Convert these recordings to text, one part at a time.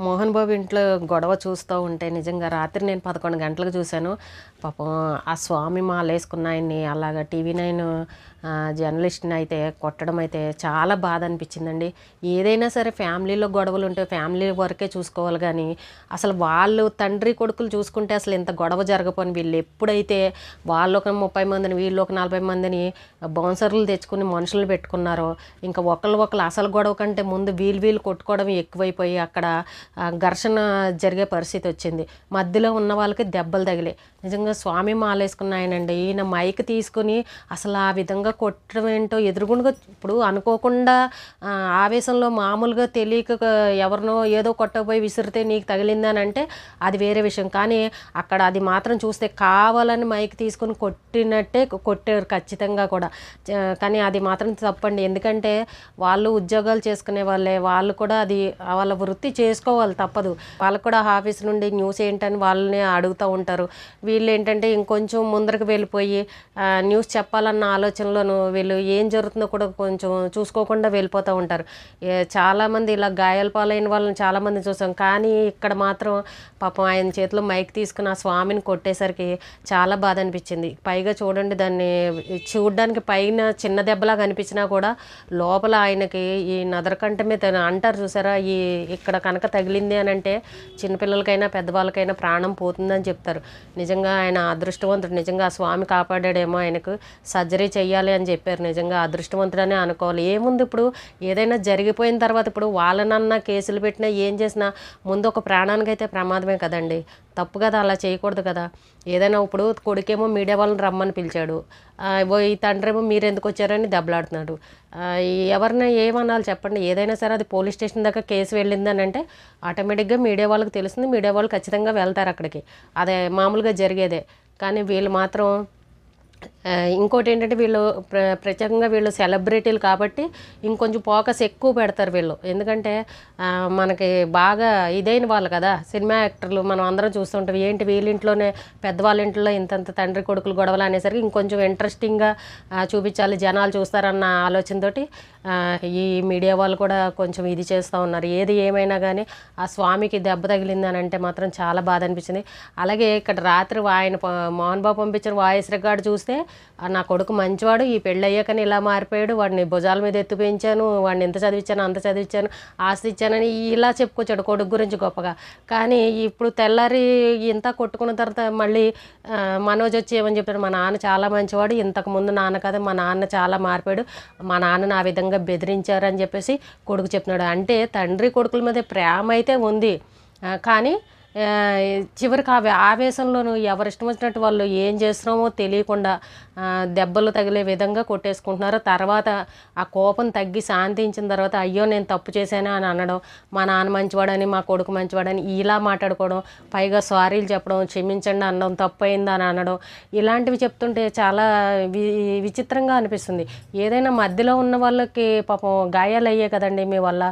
మోహన్ బాబు ఇంట్లో గొడవ చూస్తూ ఉంటే నిజంగా రాత్రి నేను 11 గంటలకు చూశాను. పాపం ఆ స్వామి మాలేసుకున్న ఆయన్ని అలాగా టీవీ9 జర్నలిస్ట్ని అయితే కొట్టడం అయితే చాలా బాధ అనిపించిందండి. ఏదైనా సరే ఫ్యామిలీలో గొడవలు ఉంటే ఫ్యామిలీ వరకే చూసుకోవాలి కానీ అసలు వాళ్ళు తండ్రి కొడుకులు చూసుకుంటే అసలు ఇంత గొడవ జరగపోని వీళ్ళు ఎప్పుడైతే వాళ్ళు ఒక 30 మందిని వీళ్ళు ఒక 40 మందిని బౌన్సర్లు తెచ్చుకుని మనుషులు పెట్టుకున్నారో ఇంకా ఒకళ్ళు అసలు గొడవ కంటే ముందు వీళ్ళు కొట్టుకోవడం ఎక్కువైపోయి అక్కడ ఘర్షణ జరిగే పరిస్థితి వచ్చింది. మధ్యలో ఉన్న వాళ్ళకి దెబ్బలు తగిలే. నిజంగా స్వామి మాలేసుకున్న ఆయనండి. ఈయన మైక్ తీసుకుని అసలు ఆ విధంగా కొట్టడం ఏంటో ఎదురుగుండగా ఇప్పుడు అనుకోకుండా ఆవేశంలో మామూలుగా తెలియక ఎవరినో ఏదో కొట్టకపోయి విసిరితే నీకు తగిలిందని అంటే అది వేరే విషయం. కానీ అక్కడ అది మాత్రం చూస్తే కావాలని మైక్ తీసుకుని కొట్టినట్టే కొట్టారు ఖచ్చితంగా కూడా. కానీ అది మాత్రం తప్పండి. ఎందుకంటే వాళ్ళు ఉద్యోగాలు చేసుకునే వాళ్ళే, వాళ్ళు కూడా అది వాళ్ళ వృత్తి చేసుకోవాలి, తప్పదు. వాళ్ళకు కూడా ఆఫీస్ నుండి న్యూస్ ఏంటని వాళ్ళని అడుగుతూ ఉంటారు. వీళ్ళు ఏంటంటే ఇంకొంచెం ముందరకు వెళ్ళిపోయి న్యూస్ చెప్పాలన్న ఆలోచనలోనూ వీళ్ళు ఏం జరుగుతుందో కూడా కొంచెం చూసుకోకుండా వెళ్ళిపోతూ ఉంటారు. చాలామంది ఇలా గాయాల పాలైన వాళ్ళని చాలామంది చూసాం. కానీ ఇక్కడ మాత్రం పాపం ఆయన చేతిలో మైక్ తీసుకుని ఆ స్వామిని కొట్టేసరికి చాలా బాధ అనిపించింది. పైగా చూడండి, దాన్ని చూడడానికి పైన చిన్న దెబ్బలాగా అనిపించినా కూడా లోపల ఆయనకి ఈ నదరకంట మీద అంటారు చూసారా, ఇక్కడ కనుక తగిలింది అని అంటే చిన్నపిల్లలకైనా పెద్దవాళ్ళకైనా ప్రాణం పోతుందని చెప్తారు. నిజంగా ఆయన అదృష్టవంతుడు. నిజంగా ఆ స్వామి కాపాడాడేమో, ఆయనకు సర్జరీ చెయ్యాలి అని చెప్పారు. నిజంగా అదృష్టవంతుడనే అనుకోవాలి. ఏముంది, ఇప్పుడు ఏదైనా జరిగిపోయిన తర్వాత ఇప్పుడు వాళ్ళనన్నా కేసులు పెట్టినా ఏం చేసినా ముందు ఒక ప్రాణానికి అయితే ప్రమాదమే కదండి. తప్పు కదా, అలా చేయకూడదు కదా. ఏదైనా ఇప్పుడు కొడుకేమో మీడియా వాళ్ళని రమ్మని పిలిచాడు, ఈ తండ్రి ఏమో మీరు ఎందుకు వచ్చారని దెబ్బలాడుతున్నాడు. ఎవరిని ఏమనాలి చెప్పండి. ఏదైనా సరే అది పోలీస్ స్టేషన్ దాకా కేసు వెళ్ళిందని అంటే ఆటోమేటిక్గా మీడియా వాళ్ళకి తెలుస్తుంది, మీడియా వాళ్ళు ఖచ్చితంగా వెళ్తారు అక్కడికి. అదే మామూలుగా జరిగేదే. కానీ వీళ్ళు మాత్రం ఇంకోటి ఏంటంటే వీళ్ళు ప్రత్యేకంగా వీళ్ళు సెలబ్రిటీలు కాబట్టి ఇంకొంచెం ఫోకస్ ఎక్కువ పెడతారు వీళ్ళు. ఎందుకంటే మనకి బాగా ఇదైన వాళ్ళు కదా, సినిమా యాక్టర్లు మనం అందరం చూస్తుంటాం. ఏంటి వీళ్ళ ఇంట్లోనే పెద్దవాళ్ళ ఇంట్లో ఇంతంత తండ్రి కొడుకులు గొడవలు అనేసరికి ఇంకొంచెం ఇంట్రెస్టింగ్గా చూపించాలి, జనాలు చూస్తారన్న ఆలోచనతోటి ఈ మీడియా వాళ్ళు కూడా కొంచెం ఇది చేస్తూ ఉన్నారు. ఏది ఏమైనా కానీ ఆ స్వామికి దెబ్బ తగిలిందని అంటే మాత్రం చాలా బాధ అనిపించింది. అలాగే ఇక్కడ రాత్రి ఆయన మోహన్ బాబు పంపించిన వాయిస్ రికార్డు చూస్తే నా కొడుకు మంచివాడు, ఈ పెళ్ళి అయ్యాకని ఇలా మారిపోయాడు, వాడిని భుజాల మీద ఎత్తు పెంచాను, వాడిని ఎంత చదివించాను అంత చదివించాను, ఆస్తి ఇచ్చానని ఇలా చెప్పుకొచ్చాడు కొడుకు గురించి గొప్పగా. కానీ ఇప్పుడు తెల్లారి ఇంత కొట్టుకున్న తర్వాత మళ్ళీ మనోజ్ వచ్చి ఏమని చెప్పాడు, మా నాన్న చాలా మంచివాడు, ఇంతకుముందు నాన్న కదా, మా నాన్న చాలా మారిపోయాడు, మా నాన్నని ఆ విధంగా బెదిరించారని చెప్పేసి కొడుకు చెప్తున్నాడు. అంటే తండ్రి కొడుకుల మీద ప్రేమ అయితే ఉంది, కానీ చివరికి ఆవేశంలోనూ ఎవరిష్టం వచ్చినట్టు వాళ్ళు ఏం చేస్తున్నామో తెలియకుండా దెబ్బలు తగిలే విధంగా కొట్టేసుకుంటున్నారు. తర్వాత ఆ కోపం తగ్గి శాంతించిన తర్వాత అయ్యో నేను తప్పు చేశాను అని అనడం, మా నాన్న మంచివాడని మా కొడుకు మంచివాడని ఇలా మాట్లాడుకోవడం, పైగా సారీలు చెప్పడం, క్షమించండి అనడం, తప్పు అయిందని అనడం, ఇలాంటివి చెప్తుంటే చాలా విచిత్రంగా అనిపిస్తుంది. ఏదైనా మధ్యలో ఉన్న వాళ్ళకి పాపం గాయాలు అయ్యే కదండి మీ వల్ల.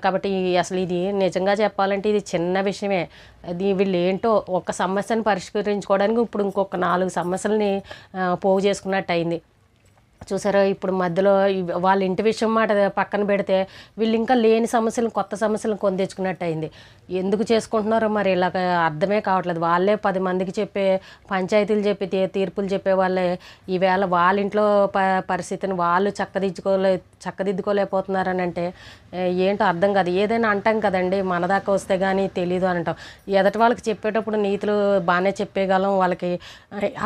కాబట్టి అసలు ఇది నిజంగా చెప్పాలంటే ఇది చిన్న విషయమే. అది వీళ్ళు ఏంటో ఒక సమస్యను పరిష్కరించుకోవడానికి ఇప్పుడు ఇంకొక 4 సమస్యలని పోగు చేసుకున్నట్టు అయింది. చూసారా, ఇప్పుడు మధ్యలో వాళ్ళ ఇంటి విషయం మాట పక్కన పెడితే వీళ్ళు ఇంకా లేని సమస్యలను కొత్త సమస్యలను కొని తెచ్చుకున్నట్టు అయింది. ఎందుకు చేసుకుంటున్నారో మరి ఇలాగ అర్థమే కావట్లేదు. వాళ్ళే 10 మందికి చెప్పే పంచాయతీలు చెప్పి తీర్పులు చెప్పే వాళ్ళే ఈవేళ వాళ్ళ ఇంట్లో పరిస్థితిని వాళ్ళు చక్కదిద్దుకోలేకపోతున్నారని అంటే ఏంటో అర్థం కాదు. ఏదైనా అంటాం కదండి, మన దాకా వస్తే కానీ తెలీదు అని అంటాం. ఎదటి వాళ్ళకి చెప్పేటప్పుడు నీతులు బాగానే చెప్పేయగలం, వాళ్ళకి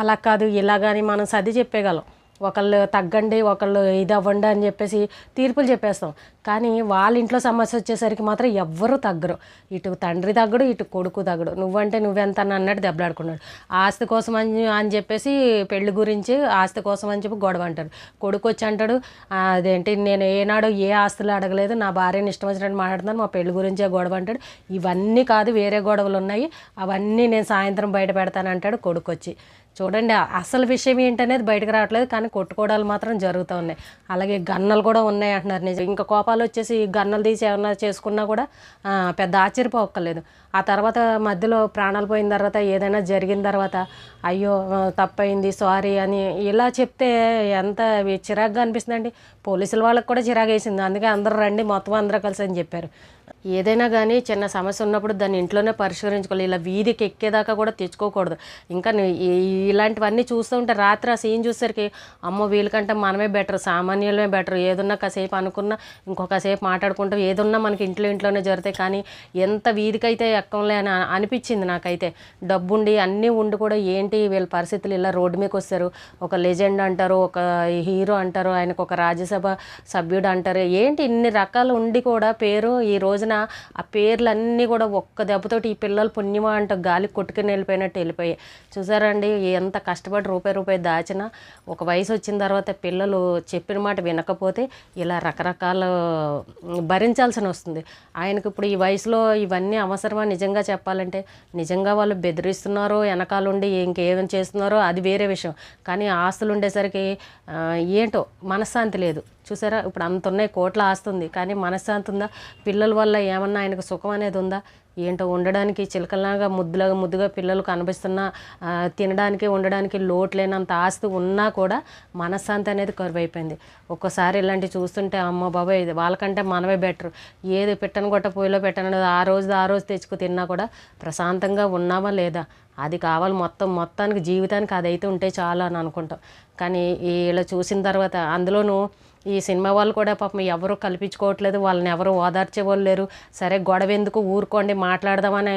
అలా కాదు ఇలా కానీ మనం సర్ది చెప్పేయగలం. ఒకళ్ళు తగ్గండి, ఒకళ్ళు ఇది అవ్వండి అని చెప్పేసి తీర్పులు చెప్పేస్తాం. కానీ వాళ్ళ ఇంట్లో సమస్య వచ్చేసరికి మాత్రం ఎవ్వరూ తగ్గరు. ఇటు తండ్రి తగ్గడు, ఇటు కొడుకు తగ్గడు. నువ్వంటే నువ్వెంత అన్నట్టు దెబ్బలాడుకున్నాడు. ఆస్తి కోసం అని చెప్పేసి పెళ్లి గురించి ఆస్తి కోసం అని చెప్పి గొడవ అంటారు. కొడుకు వచ్చి అంటాడు, అదేంటి నేను ఏనాడు ఏ ఆస్తులు అడగలేదు, నా భార్యని ఇష్టం వచ్చినట్టు మాట్లాడుతున్నాను, మా పెళ్లి గురించే గొడవ అంటాడు. ఇవన్నీ కాదు, వేరే గొడవలు ఉన్నాయి, అవన్నీ నేను సాయంత్రం బయట పెడతాను అంటాడు కొడుకు వచ్చి. చూడండి, అసలు విషయం ఏంటనేది బయటకు రావట్లేదు, కానీ కొట్టుకోవడాలు మాత్రం జరుగుతూ ఉన్నాయి. అలాగే గన్నలు కూడా ఉన్నాయి అంటున్నారు. నిజం, ఇంకా కోపాలు వచ్చేసి గన్నలు తీసి ఏమన్నా చేసుకున్నా కూడా పెద్ద ఆశ్చర్యపోక్కర్లేదు. ఆ తర్వాత మధ్యలో ప్రాణాలు పోయిన తర్వాత ఏదైనా జరిగిన తర్వాత అయ్యో తప్పైంది సారీ అని ఇలా చెప్తే ఎంత చిరాగ్గా అనిపిస్తుందండి. పోలీసుల వాళ్ళకి కూడా చిరాకు వేసింది. అందుకే అందరూ రండి మొత్తం అందరూ కలిసి అని చెప్పారు. ఏదైనా కానీ చిన్న సమస్య ఉన్నప్పుడు దాన్ని ఇంట్లోనే పరిష్కరించుకోవాలి. ఇలా వీధికి ఎక్కేదాకా కూడా తెచ్చుకోకూడదు. ఇంకా ఇలాంటివన్నీ చూస్తూ ఉంటే రాత్రి ఆ సీన్ చూసేసరికి అమ్మో వీళ్ళకంటే మనమే బెటర్, సామాన్యులమే బెటర్, ఏదున్నా కాసేపు అనుకున్నా ఇంకొకసేపు మాట్లాడుకుంటాం, ఏదున్నా మనకి ఇంట్లోనే జరుగుతాయి. కానీ ఎంత వీధికైతే ఎక్కంలే అని అనిపించింది నాకైతే. డబ్బుండి అన్నీ ఉండి కూడా ఏంటి వీళ్ళ పరిస్థితులు ఇలా రోడ్డు మీదకి వస్తారు. ఒక లెజెండ్ అంటారు, ఒక హీరో అంటారు, ఆయనకు ఒక రాజ్యసభ సభ్యుడు అంటారు, ఏంటి ఇన్ని రకాలు ఉండి కూడా పేరు ఈ రోజున ఆ పేర్లన్నీ కూడా ఒక్క దెబ్బతోటి ఈ పిల్లలు పుణ్యమా అంట గాలి కొట్టుకుని వెళ్ళిపోయాయి. చూసారండి ఎంత కష్టపడి రూపాయి దాచినా ఒక వయసు వచ్చిన తర్వాత పిల్లలు చెప్పిన మాట వినకపోతే ఇలా రకరకాల భరించాల్సిన వస్తుంది. ఆయనకు ఇప్పుడు ఈ వయసులో ఇవన్నీ అవసరమా నిజంగా చెప్పాలంటే? నిజంగా వాళ్ళు బెదిరిస్తున్నారో వెనకాలండి ఇంకేమేమి చేస్తున్నారో అది వేరే విషయం. కానీ ఆస్తులు ఉండేసరికి ఏంటో మనశ్శాంతి లేదు. చూసారా, ఇప్పుడు అంత ఉన్నాయి, కోట్ల ఆస్తుంది, కానీ మనశ్శాంతి ఉందా? పిల్లల వల్ల ఏమన్నా ఆయనకు సుఖం అనేది ఉందా? ఏంటో ఉండడానికి చిలకలాగా ముద్దుగా పిల్లలు కనిపిస్తున్నా తినడానికి ఉండడానికి లోటు లేనంత ఆస్తి ఉన్నా కూడా మనశ్శాంతి అనేది కరువైపోయింది. ఒక్కోసారి ఇలాంటివి చూస్తుంటే అమ్మ బాబాయ్ వాళ్ళకంటే మనమే బెటర్, ఏది పెట్టను కొట్ట పొయ్యిలో పెట్టను ఆ రోజు తెచ్చుకు తిన్నా కూడా ప్రశాంతంగా ఉన్నామా లేదా, అది కావాలి మొత్తానికి జీవితానికి అదైతే ఉంటే చాలు అని అనుకుంటాం. కానీ ఇలా చూసిన తర్వాత అందులోనూ ఈ సినిమా వాళ్ళు కూడా పాపం ఎవరు కల్పించుకోవట్లేదు, వాళ్ళని ఎవరు ఓదార్చే వాళ్ళు లేరు. సరే గొడవ ఎందుకు ఊరుకోండి మాట్లాడదామని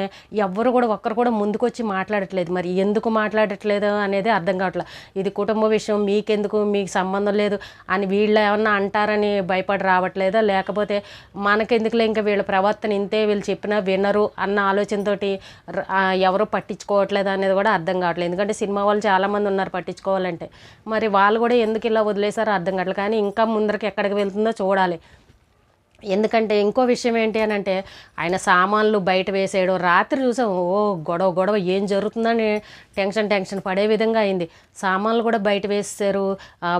ఎవ్వరు కూడా ఒక్కరు కూడా ముందుకొచ్చి మాట్లాడట్లేదు. మరి ఎందుకు మాట్లాడట్లేదు అనేది అర్థం కావట్లేదు. ఇది కుటుంబ విషయం, మీకెందుకు, మీకు సంబంధం లేదు అని వీళ్ళు ఏమన్నా అంటారని భయపడి రావట్లేదా, లేకపోతే మనకెందుకులే ఇంకా వీళ్ళ ప్రవర్తన ఇంతే, వీళ్ళు చెప్పినా వినరు అన్న ఆలోచనతో ఎవరు పట్టించుకోవట్లేదు అనేది కూడా అర్థం కావట్లేదు. ఎందుకంటే సినిమా వాళ్ళు చాలామంది ఉన్నారు పట్టించుకోవాలంటే, మరి వాళ్ళు కూడా ఎందుకు ఇలా వదిలేసారో అర్థం కావట్లేదు. కానీ ఇంకా ముందరికి ఎక్కడికి వెళ్తుందో చూడాలి. ఎందుకంటే ఇంకో విషయం ఏంటి అని అంటే ఆయన సామాన్లు బయట వేసేయడం, రాత్రి చూసాం గొడవ ఏం జరుగుతుందని టెన్షన్ పడే విధంగా అయింది. సామాన్లు కూడా బయట వేసేసారు,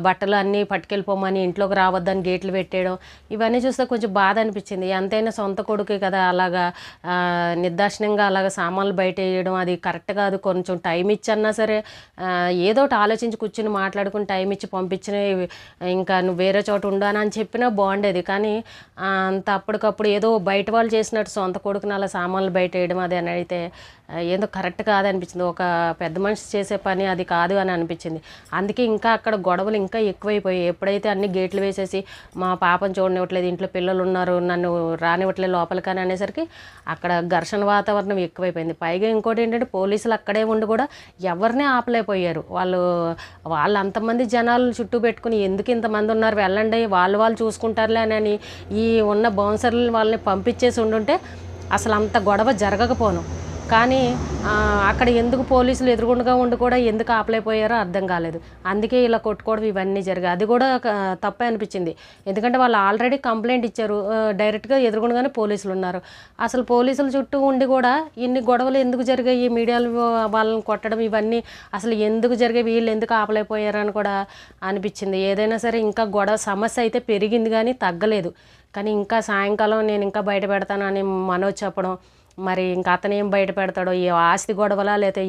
బట్టలు అన్నీ పట్టుకెళ్ళిపోమని ఇంట్లోకి రావద్దని గేట్లు పెట్టేయడం, ఇవన్నీ చూస్తే కొంచెం బాధ అనిపించింది. ఎంతైనా సొంత కొడుకు కదా, అలాగా నిర్దాక్షిణ్యంగా అలాగ సామాన్లు బయట వేయడం అది కరెక్ట్ కాదు. కొంచెం టైం ఇచ్చన్నా సరే ఏదో ఒకటి ఆలోచించి కూర్చుని మాట్లాడుకుని టైం ఇచ్చి పంపించిన, ఇంకా నువ్వు వేరే చోట ఉండాను అని చెప్పినా బాగుండేది. కానీ అంత అప్పటికప్పుడు ఏదో బయట వాళ్ళు చేసినట్టు సొంత కొడుకుని అలా సామాన్లు బయట వేయడం అది అని అయితే ఏదో కరెక్ట్ కాదనిపించింది. ఒక పెద్ద మనిషి చేసే పని అది కాదు అని అనిపించింది. అందుకే ఇంకా అక్కడ గొడవలు ఇంకా ఎక్కువైపోయాయి. ఎప్పుడైతే అన్ని గేట్లు వేసేసి మా పాపను చూడనివ్వట్లేదు, ఇంట్లో పిల్లలు ఉన్నారు, నన్ను రానివ్వట్లేదు లోపలికి అని అనేసరికి అక్కడ ఘర్షణ వాతావరణం ఎక్కువైపోయింది. పైగా ఇంకోటి ఏంటంటే పోలీసులు అక్కడే ఉండి కూడా ఎవరిని ఆపలేకపోయారు. వాళ్ళు అంతమంది జనాలు చుట్టూ పెట్టుకుని ఎందుకు ఇంతమంది ఉన్నారు వెళ్ళండి వాళ్ళు చూసుకుంటారులే అని ఈ ఉన్న బౌన్సర్లు వాళ్ళని పంపించేసి ఉండుంటే అసలు అంత గొడవ జరగకపోను. కానీ అక్కడ ఎందుకు పోలీసులు ఎదురుగుండగా ఉండి కూడా ఎందుకు ఆపలేకపోయారో అర్థం కాలేదు. అందుకే ఇలా కొట్టుకోవడం ఇవన్నీ జరిగాయి. అది కూడా తప్పే అనిపించింది. ఎందుకంటే వాళ్ళు ఆల్రెడీ కంప్లైంట్ ఇచ్చారు, డైరెక్ట్గా ఎదురుగుండగానే పోలీసులు ఉన్నారు. అసలు పోలీసుల చుట్టూ ఉండి కూడా ఇన్ని గొడవలు ఎందుకు జరిగాయి, మీడియాలు వాళ్ళని కొట్టడం ఇవన్నీ అసలు ఎందుకు జరిగాయి, వీళ్ళు ఎందుకు ఆపలేకపోయారని కూడా అనిపించింది. ఏదైనా సరే ఇంకా గొడవ సమస్య అయితే పెరిగింది కానీ తగ్గలేదు. కానీ ఇంకా సాయంకాలం నేను ఇంకా బయట పెడతానని మనోజ్ చెప్పడం, మరి ఇంకా అతను ఏం బయట పెడతాడో, ఈ ఆస్తి గొడవలా లేకపోతే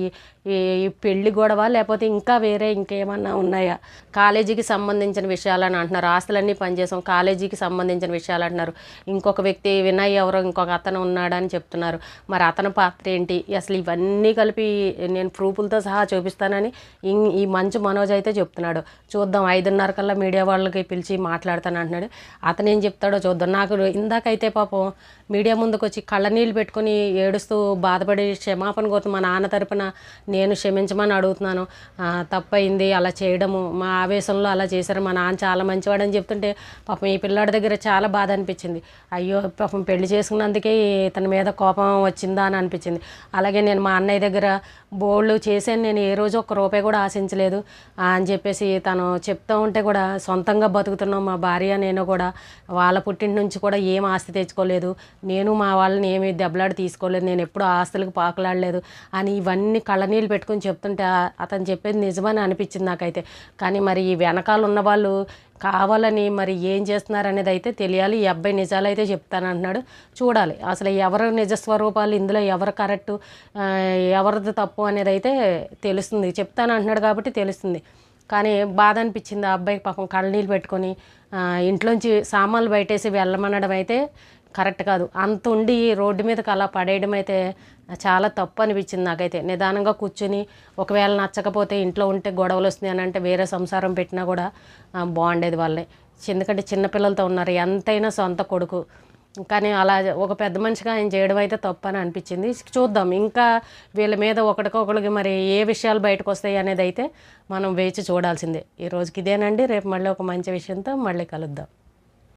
ఈ పెళ్లి గొడవ లేకపోతే ఇంకా వేరే ఇంకేమన్నా ఉన్నాయా, కాలేజీకి సంబంధించిన విషయాలని అంటున్నారు. ఆస్తులన్నీ పనిచేసాం, కాలేజీకి సంబంధించిన విషయాలు అంటున్నారు. ఇంకొక వ్యక్తి వినయ్ ఎవరో ఇంకొక అతను ఉన్నాడని చెప్తున్నారు. మరి అతని పాత్ర ఏంటి, అసలు ఇవన్నీ కలిపి నేను ప్రూఫ్లతో సహా చూపిస్తానని ఈ మంచు మనోజ్ అయితే చెప్తున్నాడు. చూద్దాం 5:30 కల్లా మీడియా వాళ్ళకి పిలిచి మాట్లాడతాను అంటున్నాడు. అతను ఏం చెప్తాడో చూద్దాం. నాకు ఇందాకైతే పాపం మీడియా ముందుకు వచ్చి కళ్ళనీళ్ళు పెట్టుకుని ఏడుస్తూ బాధపడి క్షమాపణ కోరుతూ మా నాన్న తరపున నేను క్షమించమని అడుగుతున్నాను, తప్పయింది అలా చేయడము, మా ఆవేశంలో అలా చేశారు, మా నాన్న చాలా మంచివాడని చెప్తుంటే పాపం ఈ పిల్లాడి దగ్గర చాలా బాధ అనిపించింది. అయ్యో పాపం పెళ్లి చేసుకున్నందుకే ఇతని మీద కోపం వచ్చిందా అని అనిపించింది. అలాగే నేను మా అన్నయ్య దగ్గర బోళ్ళు చేశాను, నేను ఏ రోజు ఒక్క రూపాయి కూడా ఆశించలేదు అని చెప్పేసి తను చెప్తూ ఉంటే కూడా సొంతంగా బతుకుతున్నాం మా భార్య నేను కూడా, వాళ్ళ పుట్టింటి నుంచి కూడా ఏం ఆస్తి తెచ్చుకోలేదు, నేను మా వాళ్ళని ఏమి దెబ్బలాడి తీసుకోలేదు, నేను ఎప్పుడు ఆస్తులకు పాకులాడలేదు అని ఇవన్నీ కళ్ళనీళ్ళు పెట్టుకుని చెప్తుంటే అతను చెప్పేది నిజమని అనిపించింది నాకైతే. కానీ మరి ఈ వెనకాల ఉన్న వాళ్ళు కావాలని మరి ఏం చేస్తున్నారు అనేది అయితే తెలియాలి. ఈ అబ్బాయి నిజాలు అయితే చెప్తానంటున్నాడు, చూడాలి అసలు ఎవరు నిజస్వరూపాలు, ఇందులో ఎవరు కరెక్టు ఎవరిది తప్పు అనేది అయితే తెలుస్తుంది. చెప్తానంటున్నాడు కాబట్టి తెలుస్తుంది. కానీ బాధ అనిపించింది ఆ అబ్బాయికి పాపం కళ్ళనీళ్ళు పెట్టుకొని ఇంట్లోంచి సామాన్లు బయటేసి వెళ్ళమనడం అయితే కరెక్ట్ కాదు. అంత ఉండి రోడ్డు మీదకి అలా పడేయడం అయితే చాలా తప్పు అనిపించింది నాకైతే. నిదానంగా కూర్చుని ఒకవేళ నచ్చకపోతే ఇంట్లో ఉంటే గొడవలు వస్తున్నాయి అని అంటే వేరే సంసారం పెట్టినా కూడా బాగుండేది వాళ్ళే. ఎందుకంటే చిన్నపిల్లలతో ఉన్నారు, ఎంతైనా సొంత కొడుకు. కానీ అలా ఒక పెద్ద మనిషిగా ఆయన చేయడం అయితే తప్పు అని అనిపించింది. చూద్దాం ఇంకా వీళ్ళ మీద ఒకరికొకరికి మరి ఏ విషయాలు బయటకు వస్తాయి అనేది అయితే మనం వేచి చూడాల్సిందే. ఈ రోజుకి ఇదేనండి. రేపు మళ్ళీ ఒక మంచి విషయంతో మళ్ళీ కలుద్దాం.